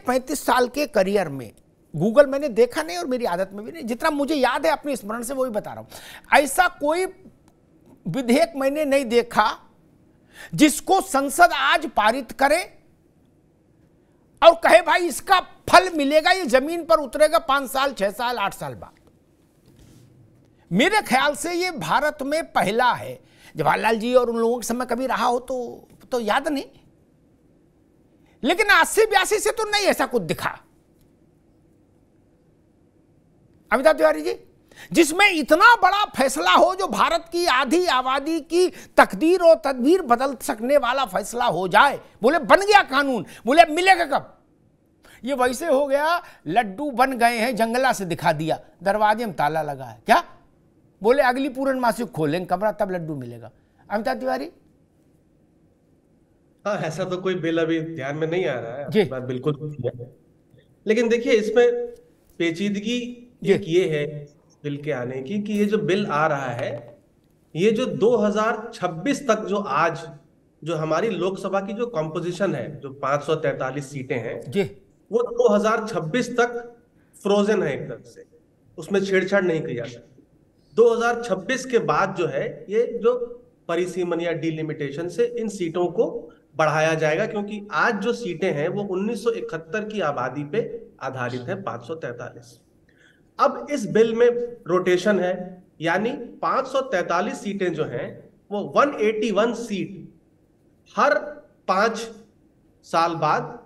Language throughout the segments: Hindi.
35 साल के करियर में गूगल मैंने देखा नहीं और मेरी आदत में भी नहीं, जितना मुझे याद है अपने स्मरण से वही बता रहा हूं। ऐसा कोई विधेयक मैंने नहीं देखा जिसको संसद आज पारित करे और कहे भाई इसका फल मिलेगा, ये जमीन पर उतरेगा 5 साल 6 साल 8 साल बाद। मेरे ख्याल से ये भारत में पहला है। जवाहरलाल जी और उन लोगों के समय कभी रहा हो तो याद नहीं, लेकिन 80-82 से तो नहीं ऐसा कुछ दिखा अमिताभ तिवारी जी, जिसमें इतना बड़ा फैसला हो जो भारत की आधी आबादी की तकदीर और तदबीर बदल सकने वाला फैसला हो जाए। बोले बन गया कानून, बोले मिलेगा कब? ये वैसे हो गया लड्डू बन गए हैं, जंगला से दिखा दिया, दरवाजे में ताला लगा है क्या? बोले अगली पूर्णमासी खोलेंगे कमरा तब लड्डू मिलेगा। अमिताभ तिवारी, हाँ, ऐसा तो कोई बिल अभी ध्यान में नहीं आ रहा है, जी। आपकी बात बिल्कुल सही है। लेकिन देखिए इसमें पेचीदगी एक ये है बिल के आने की कि ये जो बिल आ रहा है ये जो 2026 तक जो हमारी लोकसभा की जो कॉम्पोजिशन है, जो 543 सीटें हैं जी, वो 2026 तक फ्रोजन है, एकदम से उसमें छेड़छाड़ नहीं की जा सकती। 2026 के बाद जो है ये जो परिसीमन या डिलिमिटेशन से इन सीटों को बढ़ाया जाएगा, क्योंकि आज जो सीटें हैं वो 1971 की आबादी पे आधारित है, 543। अब इस बिल में रोटेशन है, यानी 543 सीटें जो हैं वो 181 सीट हर 5 साल बाद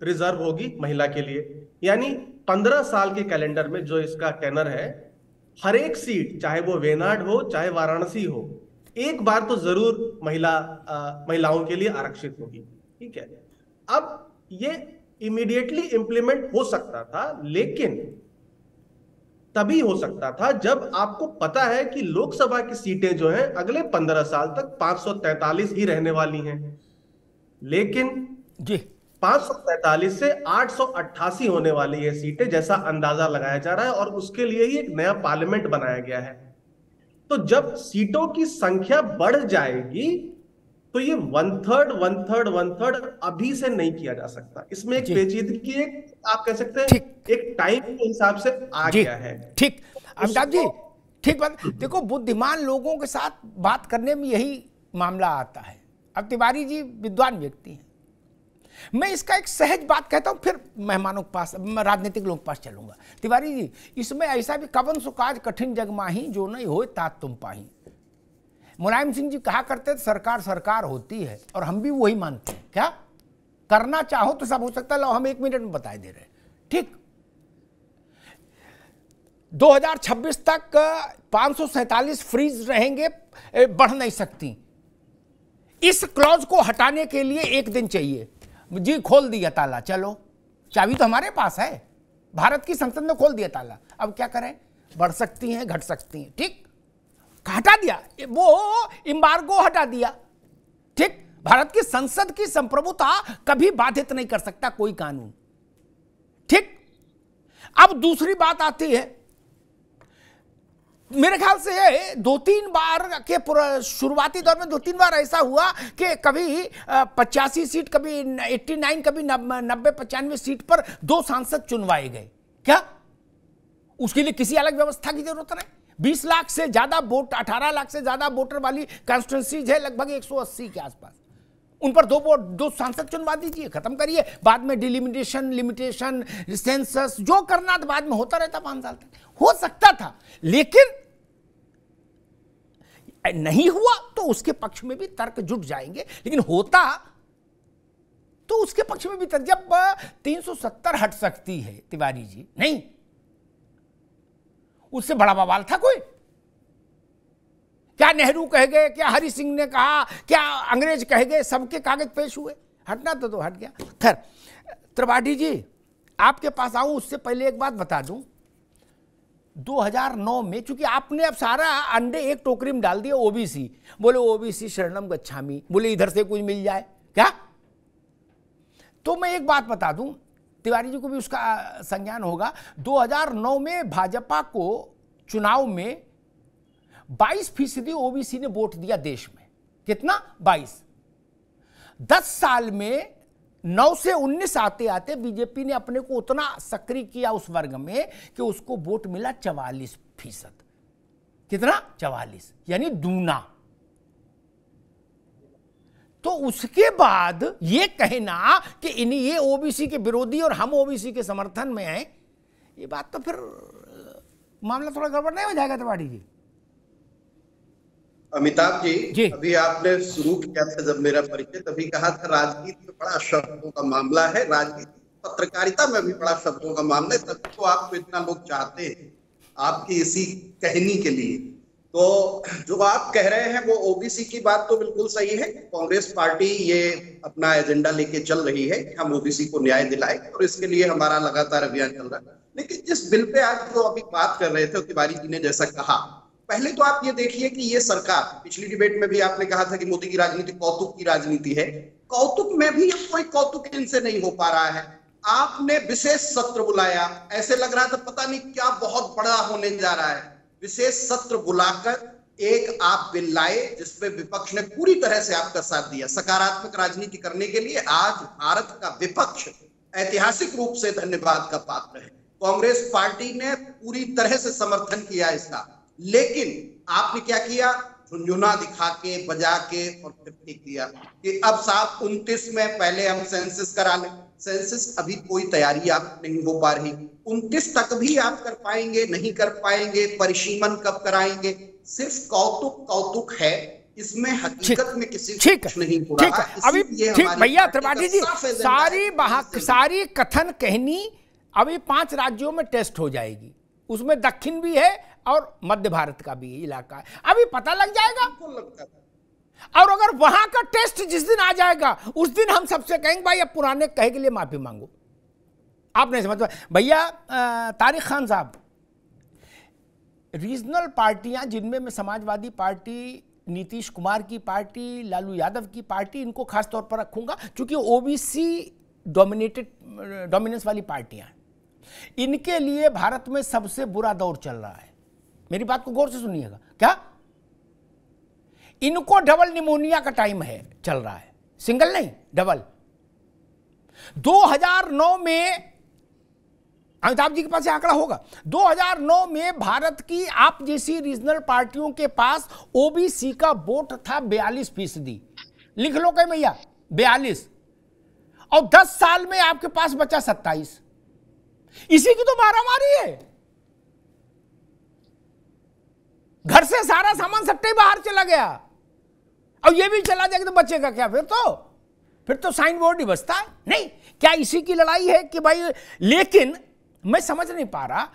रिजर्व होगी महिला के लिए। यानी 15 साल के कैलेंडर में जो इसका टेनर है, हर एक सीट चाहे वो वेनाड हो चाहे वाराणसी हो, एक बार तो जरूर महिलाओं के लिए आरक्षित होगी। ठीक है, अब ये इमीडिएटली इंप्लीमेंट हो सकता था, लेकिन तभी हो सकता था जब आपको पता है कि लोकसभा की सीटें जो हैं अगले 15 साल तक 543 ही रहने वाली हैं। लेकिन जी, 543 से 888 होने वाली है सीटें, जैसा अंदाजा लगाया जा रहा है, और उसके लिए ही एक नया पार्लियामेंट बनाया गया है। तो जब सीटों की संख्या बढ़ जाएगी तो ये 1/3 अभी से नहीं किया जा सकता। इसमें एक पेचीदगी, एक आप कह सकते हैं एक टाइम के हिसाब से आ गया है। ठीक अमिताभ जी, ठीक बात। देखो, बुद्धिमान लोगों के साथ बात करने में यही मामला आता है। अब तिवारी जी विद्वान व्यक्ति हैं, मैं इसका एक सहज बात कहता हूं, फिर मेहमानों के पास, राजनीतिक लोगों के पास चलूंगा। तिवारी जी, इसमें ऐसा भी कवन सो काज कठिन जग माही, जो नहीं होए तात तुम पाही। मुलायम सिंह जी कहा करते थे सरकार सरकार होती है, और हम भी वही मानते हैं। क्या करना चाहो तो सब हो सकता है। लो हम 1 मिनट में बता दे रहे हैं। ठीक, 2026 तक 547 फ्रीज रहेंगे, बढ़ नहीं सकती। इस क्लॉज को हटाने के लिए 1 दिन चाहिए। जी, खोल दिया ताला, चलो चाबी तो हमारे पास है, भारत की संसद ने खोल दिया ताला, अब क्या करें? बढ़ सकती हैं, घट सकती हैं। ठीक, हटा दिया, वो एम्बार्गो हटा दिया। ठीक, भारत की संसद की संप्रभुता कभी बाधित नहीं कर सकता कोई कानून। ठीक, अब दूसरी बात आती है, मेरे ख्याल से 2-3 बार के शुरुआती दौर में 2-3 बार ऐसा हुआ कि कभी 85 सीट, कभी 89, कभी 90-95 सीट पर 2 सांसद चुनवाए गए। क्या उसके लिए किसी अलग व्यवस्था की जरूरत नहीं? 20 लाख से ज्यादा वोट, 18 लाख से ज्यादा वोटर वाली कॉन्स्टिट्यूंसीज है, लगभग 180 के आसपास, उन पर 2 सांसद चुनवा दीजिए, खत्म करिए। बाद में डिलिमिटेशन, लिमिटेशन, सेंसस जो करना था बाद में होता रहता, 5 साल तक हो सकता था। लेकिन नहीं हुआ तो उसके पक्ष में भी तर्क जुट जाएंगे, लेकिन होता तो उसके पक्ष में भी तर्क। जब 370 हट सकती है तिवारी जी, नहीं उससे बड़ा बवाल था कोई? क्या नेहरू कह गए, क्या हरि सिंह ने कहा, क्या अंग्रेज कह गए, सबके कागज पेश हुए, हटना तो हट गया। खैर, त्रिपाठी जी आपके पास आऊं उससे पहले एक बात बता दूं। 2009 में, चूंकि आपने अब सारा अंडे एक टोकरी में डाल दिया, ओबीसी, बोले ओबीसी शरणम गच्छामी, बोले इधर से कुछ मिल जाए क्या? तो मैं एक बात बता दूं, तिवारी जी को भी उसका संज्ञान होगा। 2009 में भाजपा को चुनाव में 22% ओबीसी ने वोट दिया देश में। कितना? 22। 10 साल में 9 से 19 आते आते बीजेपी ने अपने को उतना सक्रिय किया उस वर्ग में कि उसको वोट मिला 44%। कितना? 44, यानी दूना। तो उसके बाद ये कहना कि ये ओबीसी के विरोधी और हम ओबीसी के समर्थन में हैं, ये बात तो फिर मामला थोड़ा गड़बड़ नहीं हो जाएगा त्रिपाठी जी? अमिताभ जी, अभी आपने शुरू किया था जब मेरा परिचय, तभी कहा था राजनीति में बड़ा शब्दों का मामला है, राजनीति पत्रकारिता में भी बड़ा शब्दों का मामला है, तभी तो आपको इतना लोग चाहते हैं आपकी इसी कहनी के लिए। तो जो आप कह रहे हैं वो ओबीसी की बात तो बिल्कुल सही है। कांग्रेस पार्टी ये अपना एजेंडा लेके चल रही है कि हम ओबीसी को न्याय दिलाएं, और इसके लिए हमारा लगातार अभियान चल रहा है। लेकिन जिस बिल पे आज जो अभी बात कर रहे थे, तिवारी जी ने जैसा कहा, पहले तो आप ये देखिए कि ये सरकार, पिछली डिबेट में भी आपने कहा था कि मोदी की राजनीति कौतुक की राजनीति है, कौतुक में भी अब कोई कौतुक इनसे नहीं हो पा रहा है। आपने विशेष सत्र बुलाया, ऐसे लग रहा था पता नहीं क्या बहुत बड़ा होने जा रहा है। विशेष सत्र बुलाकर एक आप बिल लाए जिसपे विपक्ष ने पूरी तरह से आपका साथ दिया। सकारात्मक राजनीति करने के लिए आज भारत का विपक्ष ऐतिहासिक रूप से धन्यवाद का पात्र है। कांग्रेस पार्टी ने पूरी तरह से समर्थन किया इसका, लेकिन आपने क्या किया? झुंझुना दिखा के, बजा के और फिर फेंक दिया कि अब साफ 29 में पहले हम सेंसस करा लें। सेंसस अभी कोई तैयारी आप नहीं हो पा रही, 29 तक भी आप कर पाएंगे नहीं कर पाएंगे, परिसीमन कब कराएंगे? सिर्फ कौतुक है, इसमें हकीकत में किसी कुछ नहीं हो रहा। अभी ठीक भैया त्रिपाठी जी, सारी कथन कहनी अभी 5 राज्यों में टेस्ट हो जाएगी, उसमें दक्षिण भी है और मध्य भारत का भी इलाका है, अभी पता लग जाएगा। और अगर वहां का टेस्ट जिस दिन आ जाएगा उस दिन हम सबसे कहेंगे भाई अब पुराने कहे के लिए माफी मांगो। आप नहीं समझ पाए भैया। तारिक खान साहब, रीजनल पार्टियां जिनमें मैं समाजवादी पार्टी, नीतीश कुमार की पार्टी, लालू यादव की पार्टी, इनको खास तौर पर रखूंगा क्योंकि ओबीसी डोमिनेंस वाली पार्टियां हैं, इनके लिए भारत में सबसे बुरा दौर चल रहा है। मेरी बात को गौर से सुनिएगा। क्या? इनको डबल निमोनिया का टाइम है, चल रहा है, सिंगल नहीं डबल। 2009 में, अमिताभ जी के पास आंकड़ा होगा, 2009 में भारत की आप जैसी रीजनल पार्टियों के पास ओबीसी का वोट था 42%। लिख लो कहीं भैया, 42, और 10 साल में आपके पास बचा 27। इसी की तो मारामारी है। घर से सारा सामान सट्टे बाहर चला गया, और ये भी चला जाएगा तो बचेगा क्या? फिर तो साइन बोर्ड ही बचता है। नहीं, क्या इसी की लड़ाई है कि भाई? लेकिन मैं समझ नहीं पा रहा।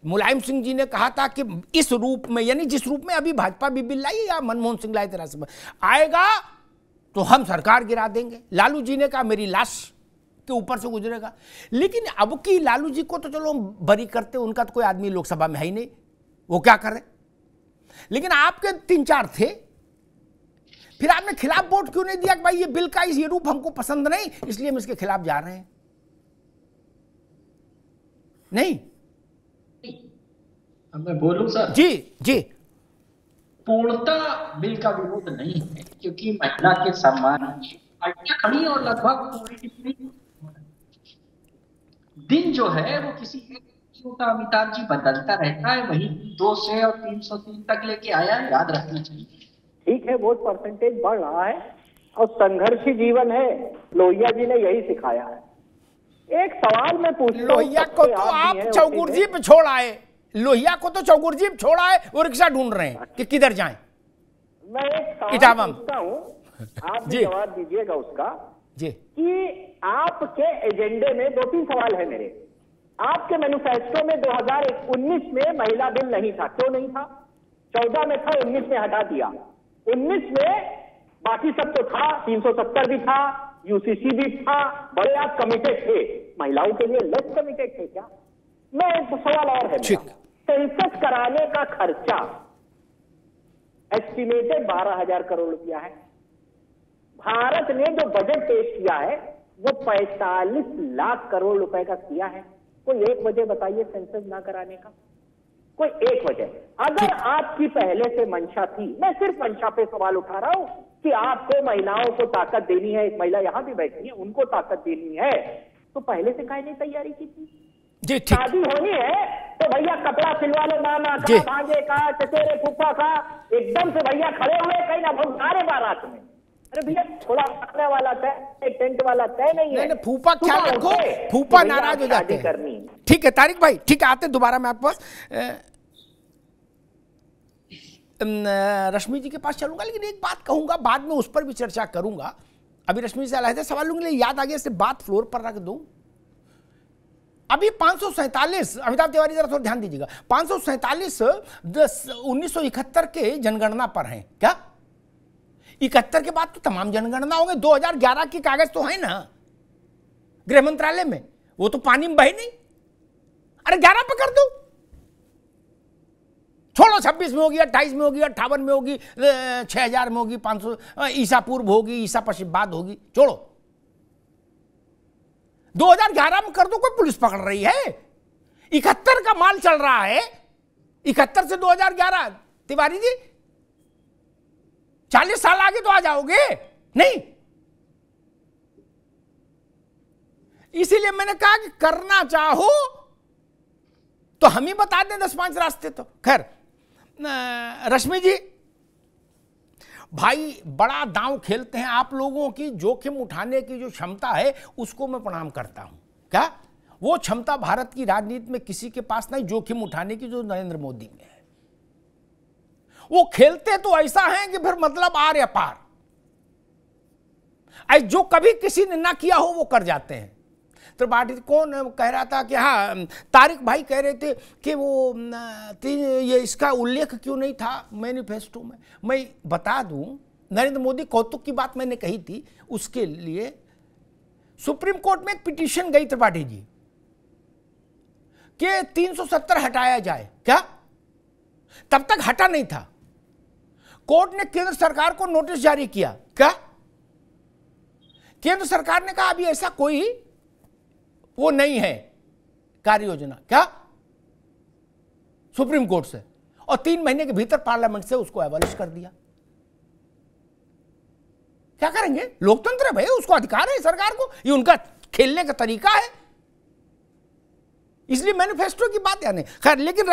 मुलायम सिंह जी ने कहा था कि इस रूप में, यानी जिस रूप में अभी भाजपा भी बिल लाई या मनमोहन सिंह लाए तेरा सब आएगा तो हम सरकार गिरा देंगे। लालू जी ने कहा मेरी लाश के ऊपर से गुजरेगा। लेकिन अब की लालू जी को तो चलो बरी करते, उनका तो कोई आदमी लोकसभा में है ही नहीं, वो क्या करे। लेकिन आपके 3-4 थे, फिर आपने खिलाफ वोट क्यों नहीं दिया कि भाई ये बिल का ये रूप हमको पसंद नहीं, इसलिए हम इसके खिलाफ जा रहे हैं? नहीं, मैं बोलूं सर? जी। पूर्णतः बिल का विरोध नहीं है, क्योंकि महिला के सम्मान पार्टियां खड़ी और लगभग दिन जो है वो किसी का, अमिताभ जी, बदलता रहता है। वही 2 से और 303 तक लेके आया है, याद रखना चाहिए। ठीक है, वोट परसेंटेज बढ़ रहा है और संघर्ष ही जीवन है, लोहिया जी ने यही सिखाया है। एक सवाल मैं पूछता हूं, लोहिया को तो आप चौगुर्जी पे छोड़ आए, लोहिया को तो चौगुर्जी पे छोड़ आए, वो रिक्शा ढूंढ रहे हैं कि किधर जाएं। मैं एक सवाल पूछता हूं, आप जवाब दीजिएगा उसका जी, कि आपके एजेंडे में 2-3 सवाल है मेरे। आपके मैनिफेस्टो में 2019 में महिला बिल नहीं था, क्यों नहीं था? 14 में था, 19 में हटा दिया। 19 में बाकी सब तो था, 370 भी था, यूसीसी भी था, बड़े आप कमिटेड थे। महिलाओं के लिए लेस कमिटेड थे क्या? मैं एक सवाल और है, सेंसस कराने का खर्चा एस्टिमेटेड 12,000 करोड़ रुपया है। भारत ने जो बजट पेश किया है वो 45 लाख करोड़ रुपए का किया है। कोई एक वजह बताइए सेंसस ना कराने का, कोई एक वजह। अगर आपकी पहले से मंशा थी, मैं सिर्फ मंशा पे सवाल उठा रहा हूं कि आपको महिलाओं को ताकत देनी है, एक महिला यहां भी बैठी है, उनको ताकत देनी है, तो पहले से काहे नहीं तैयारी की थी? जी ठीक। शादी होनी है तो भैया कपड़ा सिलवा लो, मामा का, भांजे का, चचेरे फूफा का, एकदम से भैया खड़े हुए कहीं ना भंगारे बारात में। अरे भैया थोड़ा खाने वाला तय, टेंट वाला तय नहीं है। फूफा क्या रखो, फूफा नाराज हो जाते हैं। ठीक है तारिक भाई, ठीक है, आते दोबारा मैं आपके पास रश्मि जी के पास चलूंगा, लेकिन एक बात कहूंगा, बाद में उस पर भी चर्चा करूंगा। अभी रश्मि से अलग सवाल लूंगी, याद आ गया, इससे बात फ्लोर पर रख दूं। अभी 547, अमिताभ तिवारी जरा थोड़ा ध्यान दीजिएगा, 547 1971 के जनगणना पर हैं क्या? 71 के बाद तो तमाम जनगणना होंगे। 2011 की कागज तो है ना गृह मंत्रालय में, वो तो पानी में बहे नहीं। अरे 11 पे कर दो, छोड़ो 26 में होगी, 28 में होगी, 58 में होगी, 6000 में होगी, 500 ईसा पूर्व होगी, ईसा पश्चिम बाद होगी, छोड़ो। 2011 में कर दो, कोई पुलिस पकड़ रही है? 71 का माल चल रहा है, 71 से 2011, तिवारी जी 40 साल आगे तो आ जाओगे नहीं। इसीलिए मैंने कहा कि करना चाहो तो हम ही बता दें 10-5 रास्ते। तो खैर रश्मि जी, भाई बड़ा दांव खेलते हैं आप लोगों की, जोखिम उठाने की जो क्षमता है उसको मैं प्रणाम करता हूं। क्या वो क्षमता भारत की राजनीति में किसी के पास नहीं, जोखिम उठाने की, जो नरेंद्र मोदी में है। वो खेलते तो ऐसा है कि फिर मतलब आर या पार, जो कभी किसी ने ना किया हो वो कर जाते हैं। त्रिपाठी कौन कह रहा था कि हाँ, तारिक भाई कह रहे थे कि वो ये इसका उल्लेख क्यों नहीं था मैनिफेस्टो में। मैं बता दूं, नरेंद्र मोदी कौतुक की बात मैंने कही थी, उसके लिए सुप्रीम कोर्ट में एक पिटीशन गई त्रिपाठी जी कि 370 हटाया जाए। क्या तब तक हटा नहीं था? कोर्ट ने केंद्र सरकार को नोटिस जारी किया। क्या केंद्र सरकार ने कहा अभी ऐसा कोई वो नहीं है कार्य योजना, क्या सुप्रीम कोर्ट से, और 3 महीने के भीतर पार्लियामेंट से उसको एबॉलिश कर दिया। क्या करेंगे? लोकतंत्र है भाई, उसको अधिकार है सरकार को, ये उनका खेलने का तरीका है। इसलिए मैनिफेस्टो की बात या नहीं। खैर, लेकिन